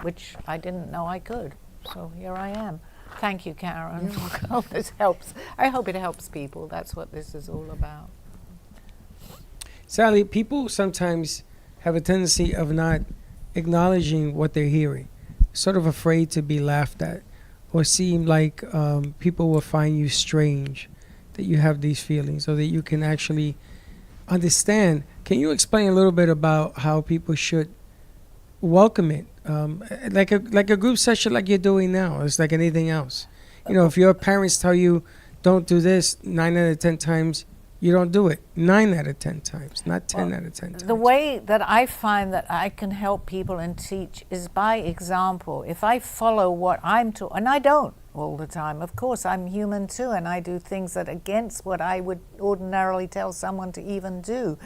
which I didn't know I could. So here I am. Thank you, Karen. I hope this helps. I hope it helps people. That's what this is all about. Sally, people sometimes have a tendency of not acknowledging what they're hearing, sort of afraid to be laughed at, or seem like people will find you strange that you have these feelings, or that you can actually understand. Can you explain a little bit about how people should welcome it? Like a group session like you're doing now. It's like anything else. You know, if your parents tell you don't do this 9 out of 10 times, you don't do it 9 out of 10 times, not 10 out of 10 times. The way that I find that I can help people and teach is by example. If I follow what I'm taught, and I don't all the time, of course, I'm human too, and I do things that are against what I would ordinarily tell someone to even do,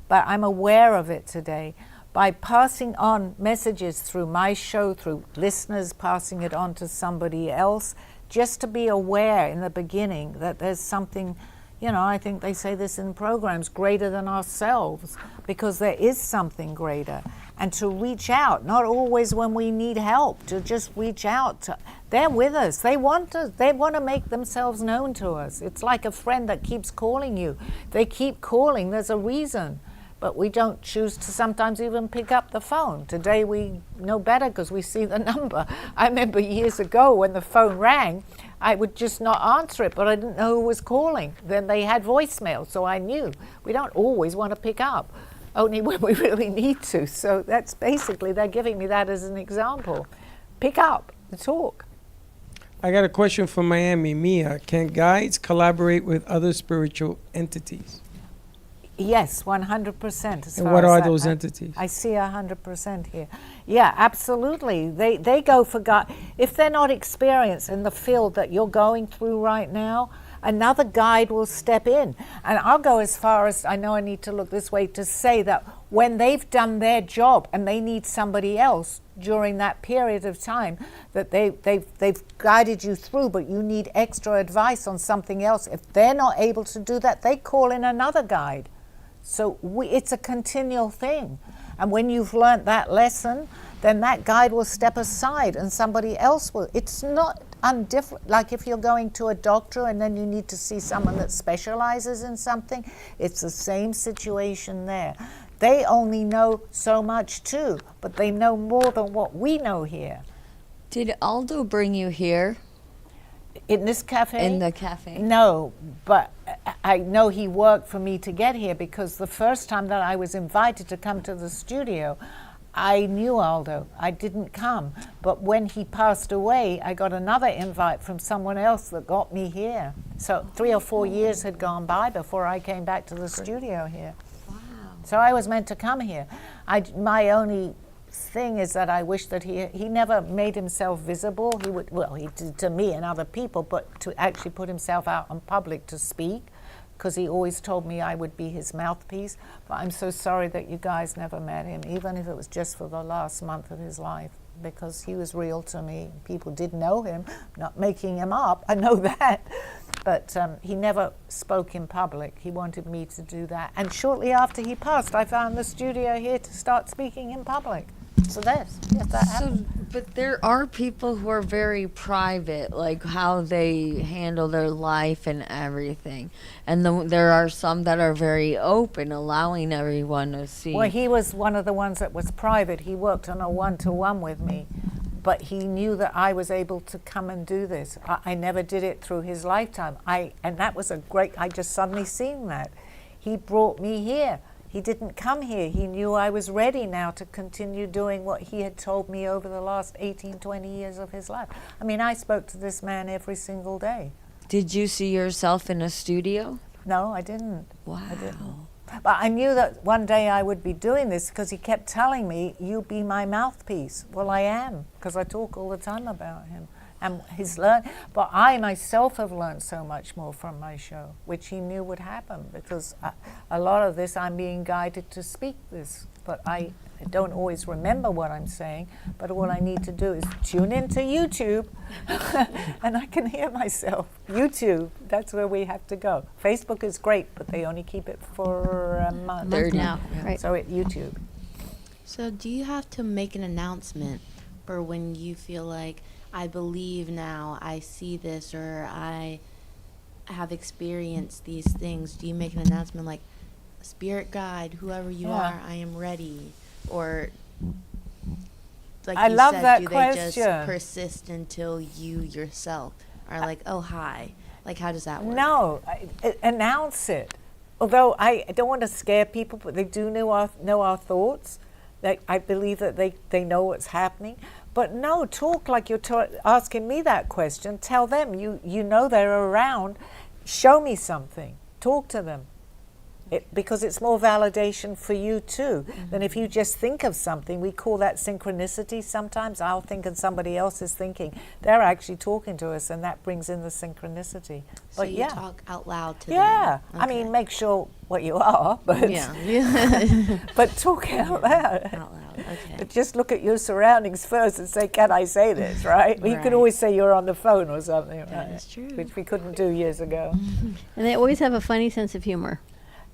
but I'm aware of it today. By passing on messages through my show, through listeners passing it on to somebody else, just to be aware in the beginning that there's something, you know, I think they say this in programs, greater than ourselves, because there is something greater. And to reach out, not always when we need help, to just reach out. They're with us. They want to make themselves known to us. It's like a friend that keeps calling you. They keep calling, there's a reason. But we don't choose to sometimes even pick up the phone. Today we know better because we see the number. I remember years ago when the phone rang, I would just not answer it, but I didn't know who was calling. Then they had voicemail, so I knew. We don't always want to pick up, only when we really need to. So that's basically, they're giving me that as an example. Pick up and talk. I got a question from Miami. Mia, can guides collaborate with other spiritual entities? Yes, 100%. And what are those entities? I see 100% here. Yeah, absolutely. They go for God. If they're not experienced in the field that you're going through right now, another guide will step in. And I'll go as far as, I know I need to look this way, to say that when they've done their job and they need somebody else during that period of time that they've guided you through, but you need extra advice on something else, if they're not able to do that, they call in another guide. So it's a continual thing. And when you've learned that lesson, then that guide will step aside and somebody else will. It's not undifferent. Like if you're going to a doctor and then you need to see someone that specializes in something, it's the same situation there. They only know so much too, but they know more than what we know here. Did Aldo bring you here? In this cafe? In the cafe? No, but I know he worked for me to get here because the first time that I was invited to come to the studio, I knew Aldo. I didn't come. But when he passed away, I got another invite from someone else that got me here. So 3 or 4 years had gone by before I came back to the studio here. Wow. So I was meant to come here. My only thing is that I wish that he never made himself visible. He did to me and other people, but to actually put himself out in public to speak, because he always told me I would be his mouthpiece. But I'm so sorry that you guys never met him, even if it was just for the last month of his life, because he was real to me. People did know him, not making him up, I know that. But he never spoke in public. He wanted me to do that. And shortly after he passed, I found the studio here to start speaking in public. So that happened. But there are people who are very private, like how they handle their life and everything. And there are some that are very open, allowing everyone to see. Well, he was one of the ones that was private. He worked on a one-to-one with me. But he knew that I was able to come and do this. I never did it through his lifetime. And that was I just suddenly seen that. He brought me here. He didn't come here. He knew I was ready now to continue doing what he had told me over the last 18, 20 years of his life. I mean, I spoke to this man every single day. Did you see yourself in a studio? No, I didn't. Wow. I didn't. But I knew that one day I would be doing this because he kept telling me, "You be my mouthpiece." Well, I am, because I talk all the time about him. And he's learned, but I myself have learned so much more from my show, which he knew would happen, because a lot of this I'm being guided to speak this, but I don't always remember what I'm saying, but all I need to do is tune into YouTube and I can hear myself. YouTube, that's where we have to go. Facebook is great, but they only keep it for a month. Now, right? So at YouTube. So do you have to make an announcement for when you feel like, I believe now, I see this, or I have experienced these things? Do you make an announcement like, spirit guide, whoever you are, I am ready? Or, like I you love said, that do they question. just persist until you yourself are like, oh, hi? Like, how does that work? No, announce it. Although I don't want to scare people, but they do know our thoughts. I believe that they know what's happening. But no, talk like you're asking me that question. Tell them you know they're around. Show me something. Talk to them. Because it's more validation for you too than if you just think of something. We call that synchronicity sometimes. I'll think and somebody else is thinking. They're actually talking to us, and that brings in the synchronicity. So But you talk out loud to them. yeah. Okay. I mean, make sure what you are, but Yeah. but talk out loud. Out loud, okay. But just look at your surroundings first and say, can I say this, right? Well, you Right. can always say you're on the phone or something, right? That is true. Which we couldn't do years ago. And they always have a funny sense of humor.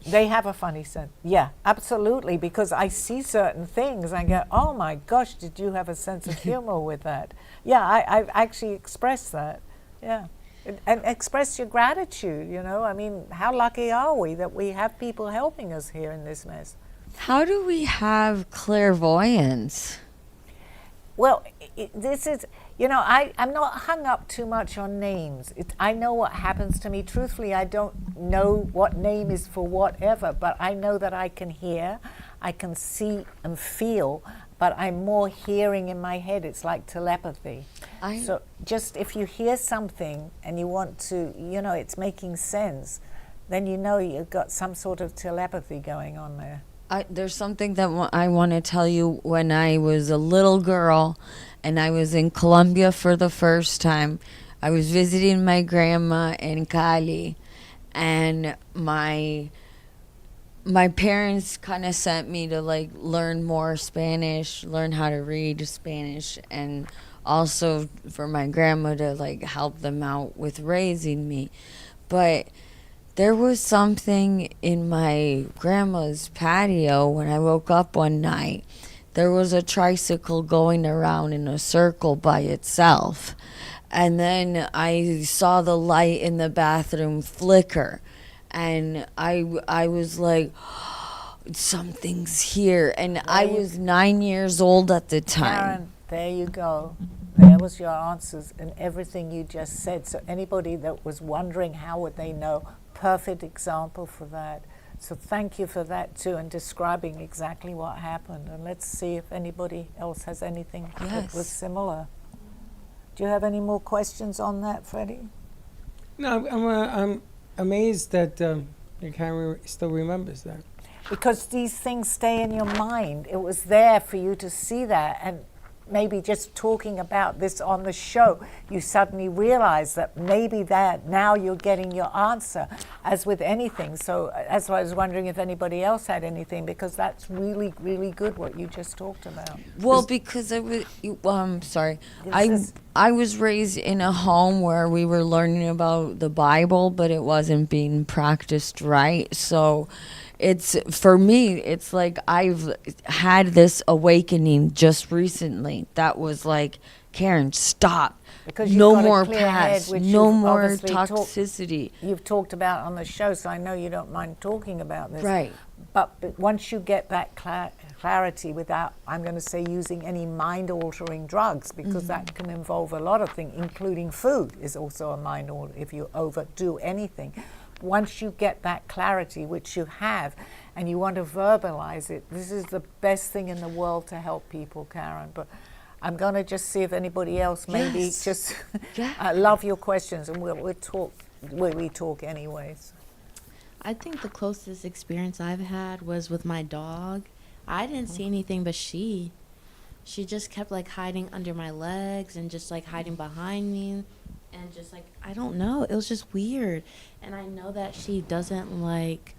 They have a funny sense. Yeah, absolutely, because I see certain things. I go, oh my gosh, did you have a sense of humor with that? Yeah, I've actually expressed that. Yeah. And express your gratitude, you know. I mean, how lucky are we that we have people helping us here in this mess? How do we have clairvoyance? Well, this is, you know, I'm not hung up too much on names. I know what happens to me. Truthfully, I don't know what name is for whatever, but I know that I can hear, I can see and feel, but I'm more hearing in my head. It's like telepathy. So just if you hear something and you want to, you know, it's making sense, then you know you've got some sort of telepathy going on there. There's something that I want to tell you. When I was a little girl and I was in Colombia for the first time, I was visiting my grandma in Cali, and my parents kind of sent me to like learn more Spanish, learn how to read Spanish, and also for my grandma to like help them out with raising me. But there was something in my grandma's patio when I woke up one night. There was a tricycle going around in a circle by itself. And then I saw the light in the bathroom flicker. And I was like, something's here. And I was 9 years old at the time. Karen, there you go. There was your answers and everything you just said. So anybody that was wondering how would they know, perfect example for that. So thank you for that too, and describing exactly what happened. And let's see if anybody else has anything that was similar. Do you have any more questions on that, Freddie? No, I'm amazed that Karen still remembers that. Because these things stay in your mind. It was there for you to see that, and maybe just talking about this on the show, you suddenly realize that maybe that now you're getting your answer, as with anything. So that's why I was wondering if anybody else had anything, because that's really, really good what you just talked about. Well, because I was, I was raised in a home where we were learning about the Bible, but it wasn't being practiced right. So it's, for me, it's like I've had this awakening just recently that was like, Karen, stop. Because you've No got a more clear head, past, which no you've more obviously toxicity. You've talked about on the show, so I know you don't mind talking about this. Right. But once you get that clarity without, I'm going to say, using any mind-altering drugs, because that can involve a lot of things, including food is also a mind-alter if you overdo anything. once you get that clarity, which you have, and you want to verbalize it, this is the best thing in the world to help people, Karen. But I'm going to just see if anybody else maybe Yes. just Yeah. I love your questions, and we'll talk when we talk anyways. I think the closest experience I've had was with my dog. I didn't see anything, but she just kept like hiding under my legs and just like hiding behind me, and just like, I don't know, it was just weird. And I know that she doesn't like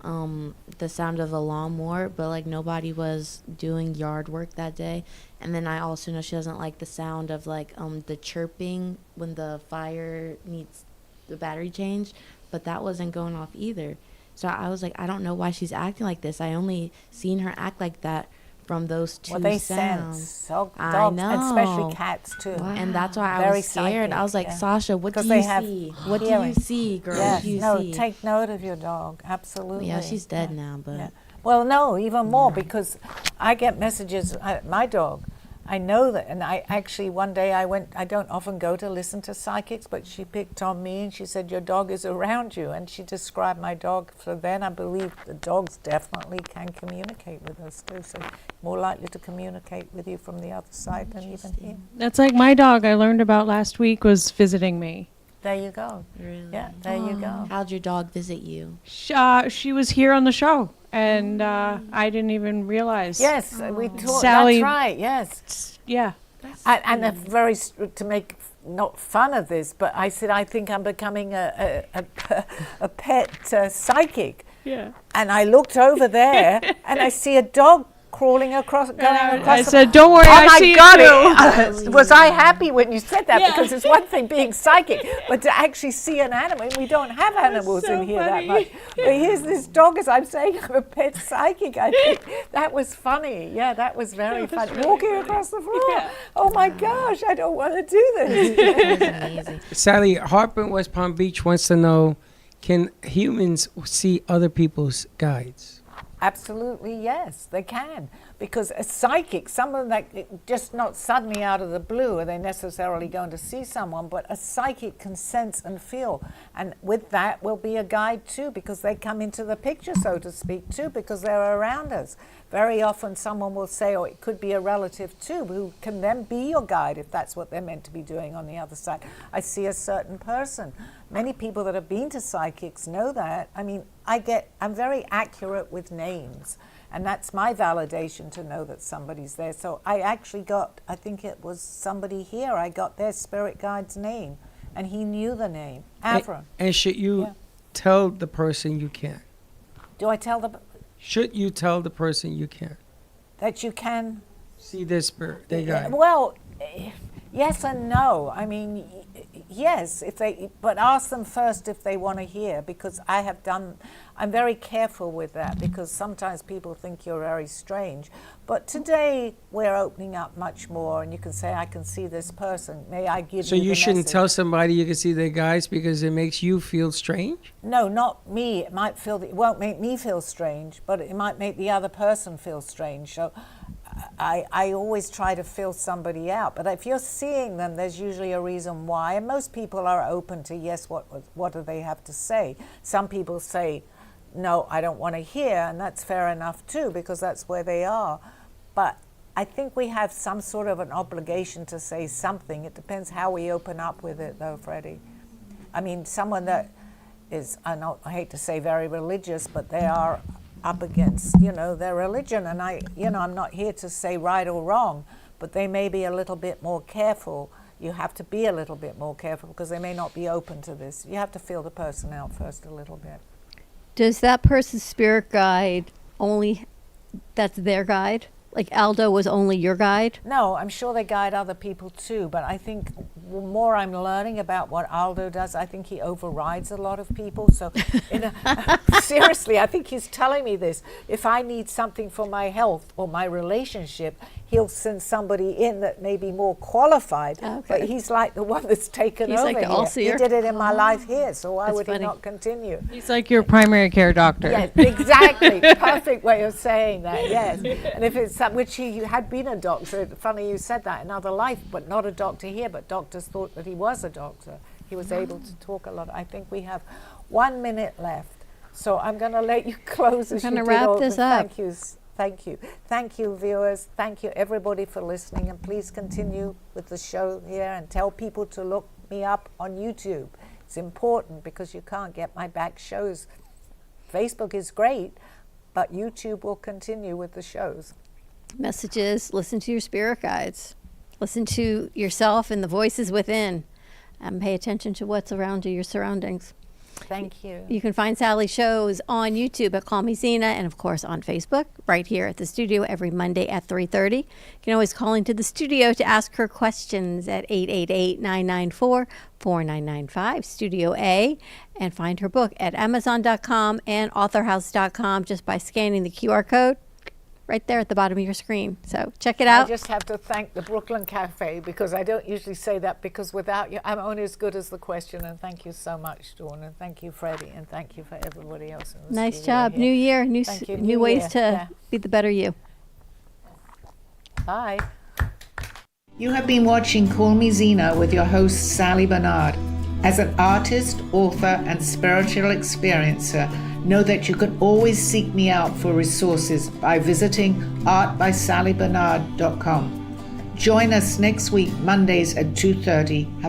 the sound of a lawnmower, but like nobody was doing yard work that day. And then I also know she doesn't like the sound of like the chirping when the fire needs the battery changed, but that wasn't going off either. So I was like, I don't know why she's acting like this. I only seen her act like that from those two Well, they sounds. sense. So I dogs, know. and especially cats too. And that's why I Very was scared. I was like, psychic, yeah. Sasha, what do 'Cause you they have see? What do hearing. you see, girl? Yes, What do you no, see? take note of your dog. Absolutely. Yeah, she's dead now, but Yeah. Well, no, even more, because I get messages. My dog, I know that, and I actually one day I don't often go to listen to psychics, but she picked on me and she said, your dog is around you, and she described my dog. So then I believe the dogs definitely can communicate with us too, so more likely to communicate with you from the other side than even here. That's like my dog I learned about last week was visiting me. There you go. really. Yeah, there you go. How'd your dog visit you? She was here on the show, and I didn't even realize. Yes, we talked. Sally- That's right. Yes. Yeah. And a very to make not fun of this, but I said I think I'm becoming a pet psychic, Yeah. and I looked over there and I see a dog crawling across. Going across I the- said, "Don't worry, Oh I my see God! it too." Was I happy when you said that? Yeah. Because it's one thing being psychic, but to actually see an animal, and we don't have animals so in here funny. that much. But here's this dog, as I'm saying, I'm a pet psychic. I think that was funny. Yeah, that was very funny. Walking across the floor. Yeah. Oh my gosh, I don't want to do this. That was amazing. Sally, Harper in West Palm Beach wants to know, can humans see other people's guides? Absolutely, yes, they can. Because a psychic, someone that just not suddenly out of the blue are they necessarily going to see someone, but a psychic can sense and feel. And with that will be a guide too, because they come into the picture, so to speak, too, because they're around us. Very often someone will say, or it could be a relative too, who can then be your guide if that's what they're meant to be doing on the other side. I see a certain person. Many people that have been to psychics know that. I mean, I'm very accurate with names, and that's my validation to know that somebody's there. So I actually got, I think it was somebody here, I got their spirit guide's name, and he knew the name, Avram. And should you Yeah. tell the person you can? Do I tell them Should you tell the person you can? that you can? See their spirit, their guide. Well, yes and no. I mean, yes, but ask them first if they want to hear, because I'm very careful with that, because sometimes people think you're very strange. But today we're opening up much more, and you can say, I can see this person. May I give So you you the shouldn't message? tell somebody you can see their guides because it makes you feel strange? No, not me. It won't make me feel strange, but it might make the other person feel strange. So I always try to feel somebody out. But if you're seeing them, there's usually a reason why. And most people are open to, yes, what do they have to say? Some people say, no, I don't want to hear, and that's fair enough too, because that's where they are. But I think we have some sort of an obligation to say something. It depends how we open up with it, though, Freddie. I mean, someone that is, I hate to say very religious, but they are up against, their religion. And I'm not here to say right or wrong, but they may be a little bit more careful. You have to be a little bit more careful because they may not be open to this. You have to feel the person out first a little bit. Does that person's spirit guide that's their guide? Like Aldo was only your guide? No, I'm sure they guide other people too, but I think the more I'm learning about what Aldo does, I think he overrides a lot of people. So seriously, I think he's telling me this. If I need something for my health or my relationship, he'll send somebody in that may be more qualified, but he's like the one that's taken He's over like the here. all-seer? He did it in my life here, so why That's would funny. he not continue? He's like your primary care doctor. Yes, exactly. Perfect way of saying that, yes. And if it's which he had been a doctor, funny you said that, another life, but not a doctor here, but doctors thought that he was a doctor. He was able to talk a lot. I think we have 1 minute left. So I'm going to let you close as you gonna did wrap all the this up. thank yous. Thank you. Thank you, viewers. Thank you, everybody, for listening. And please continue with the show here and tell people to look me up on YouTube. It's important because you can't get my back shows. Facebook is great, but YouTube will continue with the shows. Messages, listen to your spirit guides. Listen to yourself and the voices within. And pay attention to what's around you, your surroundings. Thank you. You can find Sally's shows on YouTube at Call Me Zena, and of course on Facebook, right here at the studio every Monday at 3:30. You can always call into the studio to ask her questions at 888-994-4995, Studio A, and find her book at Amazon.com and AuthorHouse.com just by scanning the QR code right there at the bottom of your screen. So check it I out. just have to thank the Brooklyn Cafe because I don't usually say that because without you, I'm only as good as the question. And thank you so much, Dawn. And thank you, Freddie. And thank you for everybody else in the Nice studio job. here. New year, Thank you. new New ways year. to Yeah. be the better you. Bye. You have been watching Call Me Zena with your host, Sally Bernard. As an artist, author, and spiritual experiencer, know that you can always seek me out for resources by visiting artbysallybernard.com. Join us next week, Mondays at 2:30. Have a